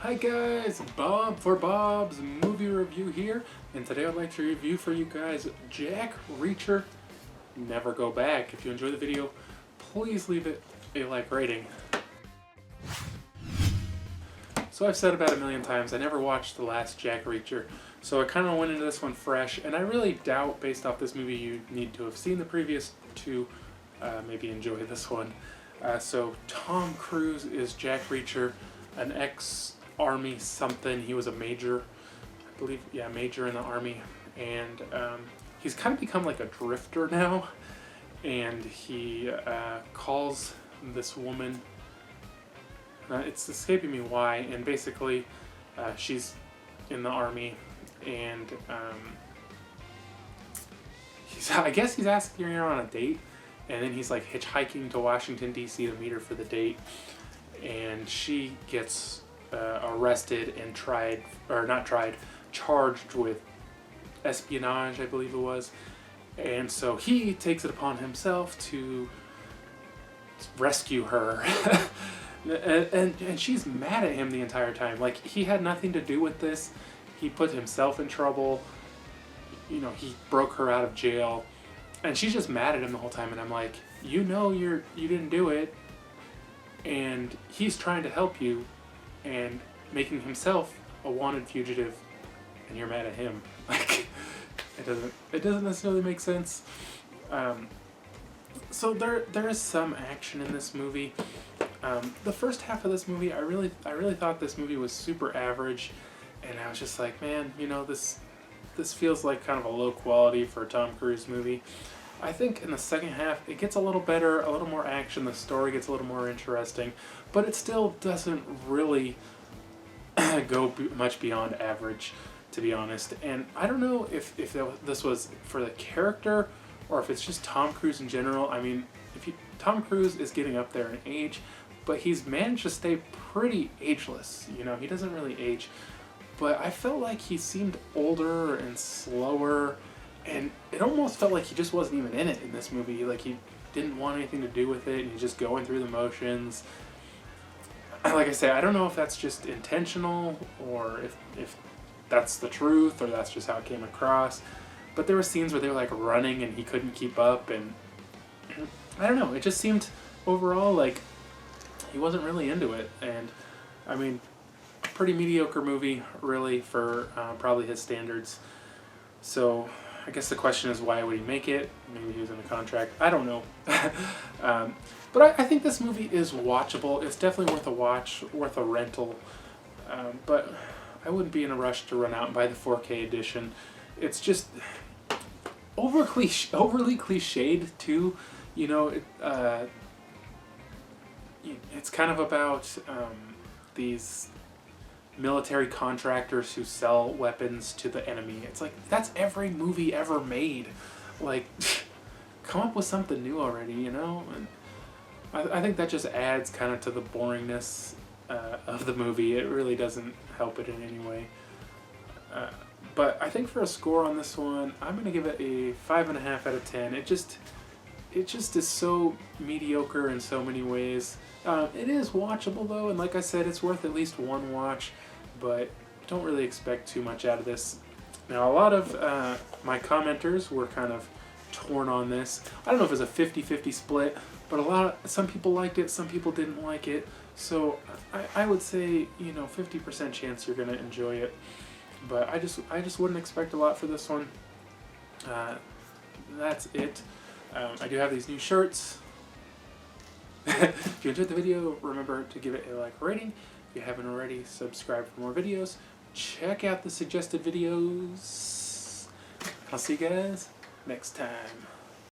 Hi guys, Bob for Bob's Movie Review here, and today I'd like to review for you guys Jack Reacher, Never Go Back. If you enjoy the video, please leave it a like rating. So I've said about a million times, I never watched the last Jack Reacher, so I kind of went into this one fresh, and I really doubt, based off this movie, you need to have seen the previous two, maybe enjoy this one. So Tom Cruise is Jack Reacher, an ex-army something. He was a major, I believe, yeah, major in the army, and he's kind of become like a drifter now, and he calls this woman, it's escaping me why, and basically she's in the army, and I guess he's asking her on a date, and then he's like hitchhiking to Washington DC to meet her for the date, and she gets arrested and charged with espionage, I believe it was, and so he takes it upon himself to rescue her. and she's mad at him the entire time. Like, he had nothing to do with this. He put himself in trouble. You know, he broke her out of jail, and she's just mad at him the whole time. And I'm like, you know, you didn't do it, and he's trying to help you, and making himself a wanted fugitive, and you're mad at him. Like, it doesn't necessarily make sense. So there is some action in this movie. The first half of this movie, I really thought this movie was super average, and I was just like, man, you know, this feels like kind of a low quality for a Tom Cruise movie. I think in the second half, it gets a little better, a little more action, the story gets a little more interesting, but it still doesn't really go much beyond average, to be honest. And I don't know if this was for the character, or if it's just Tom Cruise in general. I mean, Tom Cruise is getting up there in age, but he's managed to stay pretty ageless. You know, he doesn't really age. But I felt like he seemed older and slower, and it almost felt like he just wasn't even in it in this movie. Like, he didn't want anything to do with it, and he's just going through the motions. Like I say, I don't know if that's just intentional, or if that's the truth, or that's just how it came across. But there were scenes where they were like running and he couldn't keep up, and I don't know, it just seemed overall like he wasn't really into it. And I mean, pretty mediocre movie, really, for probably his standards. So I guess the question is, why would he make it? Maybe he was in a contract. I don't know. But I think this movie is watchable. It's definitely worth a watch, worth a rental. But I wouldn't be in a rush to run out and buy the 4K edition. It's just overly cliched too. You know, it's kind of about these military contractors who sell weapons to the enemy. It's like, that's every movie ever made. Like, come up with something new already, you know? And I think that just adds kind of to the boringness of the movie. It really doesn't help it in any way. But I think for a score on this one, I'm going to give it a 5.5 out of 10. It just is so mediocre in so many ways. It is watchable though, and like I said, it's worth at least one watch, but don't really expect too much out of this. Now, a lot of my commenters were kind of torn on this. I don't know if it was a 50-50 split, but some people liked it, some people didn't like it. So I would say, you know, 50% chance you're gonna enjoy it. But I just wouldn't expect a lot for this one. That's it. I do have these new shirts. If you enjoyed the video, remember to give it a like rating. If you haven't already, subscribe for more videos. Check out the suggested videos. I'll see you guys next time.